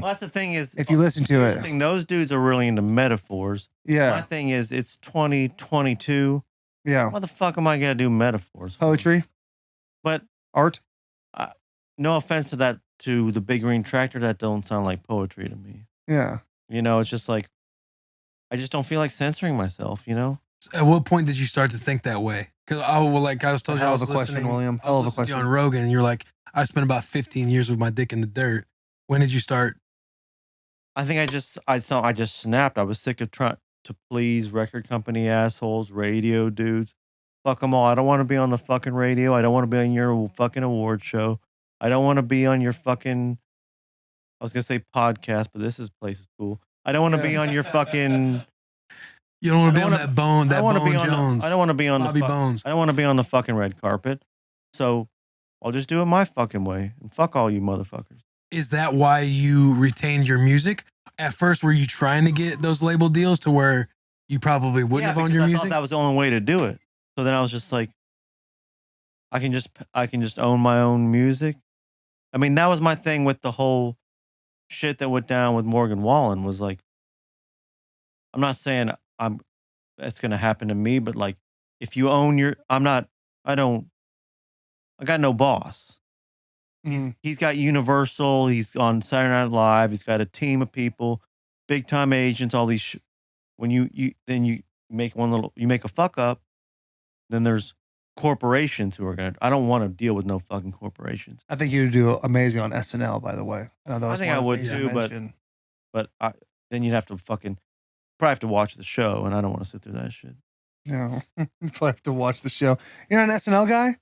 Well, that's the thing is, if you listen to it. those dudes are really into metaphors. Yeah. My thing is, it's 2022. Yeah. Why the fuck am I gonna do metaphors? Poetry. But art. No offense to that, to the Big Green Tractor, that don't sound like poetry to me. Yeah. You know, it's just like, I just don't feel like censoring myself, you know? At what point did you start to think that way? Because I was told you I was question, William. I was listening to you on Rogan, and you're like, I spent about 15 years with my dick in the dirt. When did you start? I think I just snapped. I was sick of trying to please record company assholes, radio dudes. Fuck them all. I don't want to be on the fucking radio. I don't want to be on your fucking award show. I don't want to be on your fucking, I was going to say podcast, but this place is cool. I don't want to be on your fucking... You don't want to be on that Bone Jones. I don't want to be on Bobby Bones. I don't want to be on the fucking red carpet. So I'll just do it my fucking way. And fuck all you motherfuckers. Is that why you retained your music? At first, were you trying to get those label deals to where you probably wouldn't have owned your music? I thought that was the only way to do it. So then I was just like, I can just own my own music. I mean, that was my thing with the whole shit that went down with Morgan Wallen, was like, I'm not saying it's going to happen to me, but like, if you own your, I got no boss. He's got Universal. He's on Saturday Night Live. He's got a team of people, big time agents, all these, when you make you make a fuck up, then there's corporations who are going to, I don't want to deal with no fucking corporations. I think you'd do amazing on SNL, by the way. I think I would too, but then you'd have to probably have to watch the show, and I don't want to sit through that shit. No, you probably have to watch the show. You're not an SNL guy?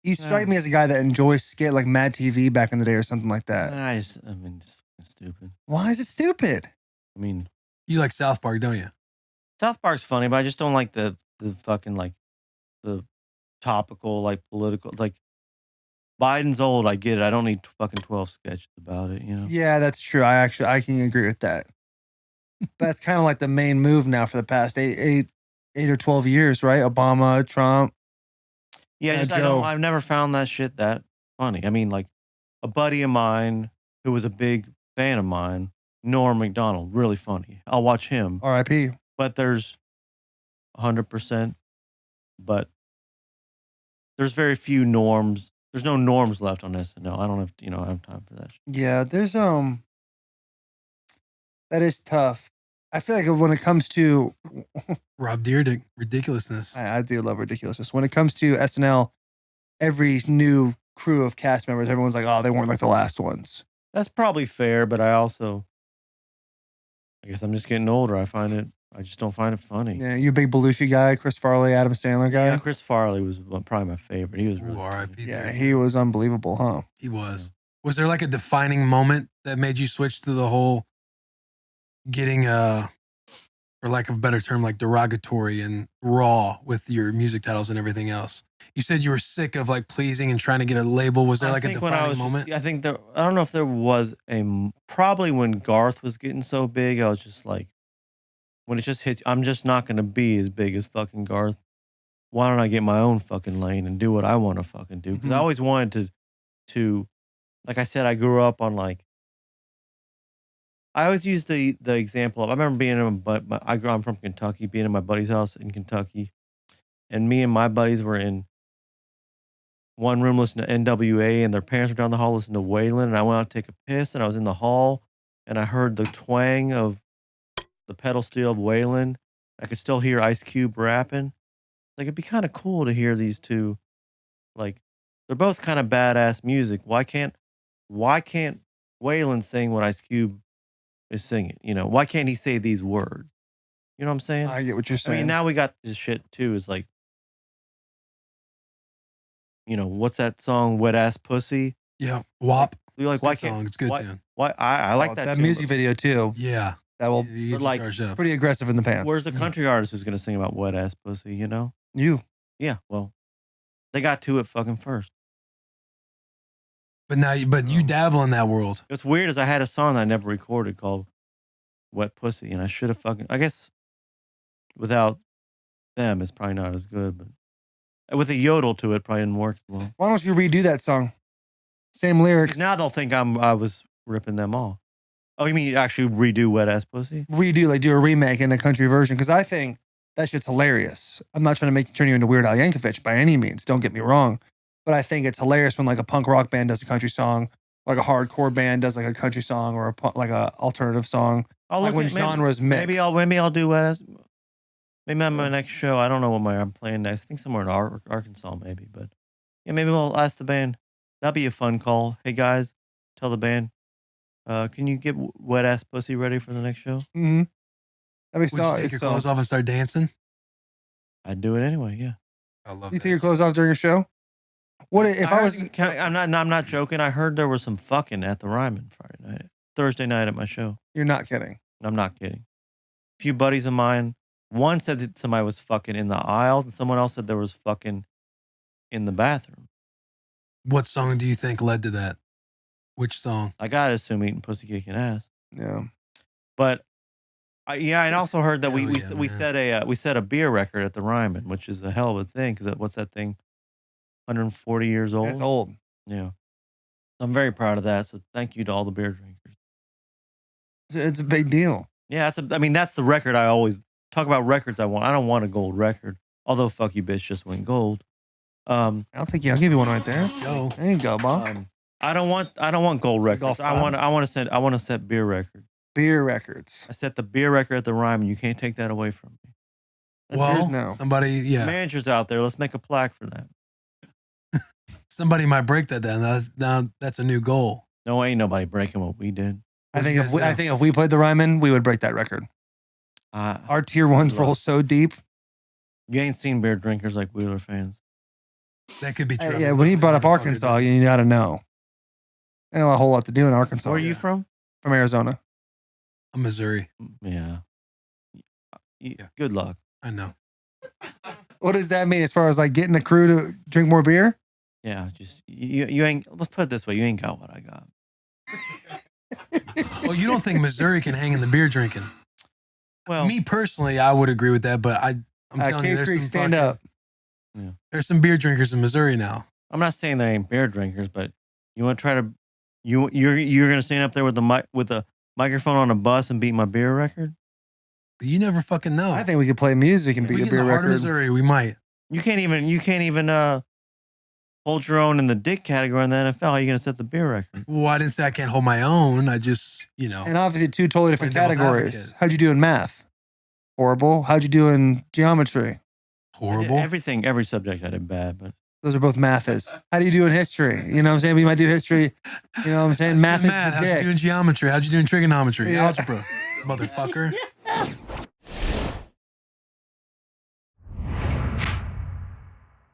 You strike me as a guy that enjoys skit like Mad TV back in the day or something like that. I mean, it's stupid. Why is it stupid? I mean, you like South Park, don't you? South Park's funny, but I just don't like the fucking, like, the topical, like, political, like, Biden's old. I get it. I don't need fucking 12 sketches about it, you know? Yeah, that's true. I can agree with that. That's kind of like the main move now for the past eight or 12 years, right? Obama, Trump. Yeah, I've never found that shit that funny. I mean, like, a buddy of mine who was a big fan of mine, Norm Macdonald, really funny. I'll watch him. R.I.P. But there's 100%, but there's very few norms. There's no norms left on SNL. I don't have, I have time for that shit. Yeah, there's that is tough. I feel like when it comes to Rob Dyrdek, ridiculousness. I do love ridiculousness. When it comes to SNL, every new crew of cast members, everyone's like, oh, they weren't like the last ones. That's probably fair, but I guess I'm just getting older. I just don't find it funny. Yeah, you a big Belushi guy, Chris Farley, Adam Sandler guy? Yeah, Chris Farley was probably my favorite. He was really R.I.P. Yeah, he was unbelievable, huh? He was. Yeah. Was there like a defining moment that made you switch to the whole getting for lack of a better term, like derogatory and raw with your music titles and everything else? You said you were sick of like pleasing and trying to get a label. Was there like a defining moment? I think I don't know if there was probably when Garth was getting so big, I was just like, when it just hits, I'm just not going to be as big as fucking Garth. Why don't I get my own fucking lane and do what I want to fucking do? Because I always wanted to, like I said, I grew up on like, I always use the example of, I remember being I'm from Kentucky, being in my buddy's house in Kentucky, and me and my buddies were in one room listening to NWA, and their parents were down the hall listening to Waylon, and I went out to take a piss, and I was in the hall, and I heard the twang of the pedal steel of Waylon. I could still hear Ice Cube rapping. Like, it'd be kind of cool to hear these two, like, they're both kind of badass music. Why can't Waylon sing what Ice Cube is singing? Why can't he say these words? You know what I'm saying? I get what you're saying. I mean, now we got this shit too. Is like, what's that song, Wet Ass Pussy? Yeah, WAP. We like, why can't song. It's good tune. Why I like that too, music video too. Yeah. That will like, it's pretty aggressive in the pants. Where's the country artist who's gonna sing about wet ass pussy? You. Yeah. Well, they got to it fucking first. But you dabble in that world. What's weird is I had a song that I never recorded called Wet Pussy, and I should have I guess without them, it's probably not as good, but with a yodel to it, probably didn't work as well. Why don't you redo that song? Same lyrics. Now they'll think I was ripping them off. Oh, you mean you actually redo Wet Ass Pussy? redo, like do a remake in a country version, because I think that shit's hilarious. I'm not trying to turn you into Weird Al Yankovic by any means. Don't get me wrong, but I think it's hilarious when like a punk rock band does a country song, like a hardcore band does like a country song or like a alternative song. I'll Like look when at, genres mix. maybe I'll do Wet Ass. Maybe on my next show. I don't know what I'm playing next. I think somewhere in Arkansas, maybe. But yeah, maybe we'll ask the band. That'd be a fun call. Hey guys, tell the band. Can you get Wet Ass Pussy ready for the next show? Mm-hmm. Would you take your clothes off and start dancing? I'd do it anyway. Yeah. I love You that. take your clothes off during your show? What if I was? I'm not joking. I heard there was some fucking at the Ryman Thursday night at my show. You're not kidding. I'm not kidding. A few buddies of mine. One said that somebody was fucking in the aisles, and someone else said there was fucking in the bathroom. What song do you think led to that? Which song? I gotta assume eating pussy, kicking ass. Yeah. But I also heard that we man. set a beer record at the Ryman, which is a hell of a thing because what's that thing? 140 years old. It's old. Yeah, I'm very proud of that. So thank you to all the beer drinkers. It's a big deal. Yeah, that's the record I always talk about. Records I want. I don't want a gold record. Although Fuck You Bitch just went gold. I'll give you one right there. Let's go. There you go, Bob. I don't want gold records. I want to set beer record. Beer records. I set the beer record at the Ryman. You can't take that away from me. That's yours Well, now. somebody, yeah, Managers out there, let's make a plaque for that. somebody might break that down. Now that's a new goal. No, ain't nobody breaking what we did. I think if we played the Ryman, we would break that record. Our tier ones roll so deep. You ain't seen beer drinkers like Wheeler fans. That could be true. Yeah, when you brought up Arkansas, you got to know. Ain't a whole lot to do in Arkansas. Where are you from? From Arizona. I'm Missouri. Yeah. Good luck. I know. What does that mean as far as like getting a crew to drink more beer? Yeah, just you ain't. Let's put it this way: you ain't got what I got. Well, you don't think Missouri can hang in the beer drinking? Well, me personally, I would agree with that, but I'm telling you, there's Creek, some stand up. Yeah. There's some beer drinkers in Missouri now. I'm not saying there ain't beer drinkers, but you want to try to you're gonna stand up there with the microphone on a bus and beat my beer record? You never fucking know. I think we could play music and beat a beer record. Missouri, we might. You can't even hold your own in the dick category in the NFL. How are you gonna set the beer record? Well, I didn't say I can't hold my own. I just, And obviously two totally different devil's categories. advocate. How'd you do in math? Horrible. How'd you do in geometry? Horrible. Every subject I did bad, but those are both maths. How do you do in history? You know what I'm saying? We might do history. You know what I'm saying? Math is the How'd dick. you do in geometry? How'd you do in trigonometry? Algebra, motherfucker.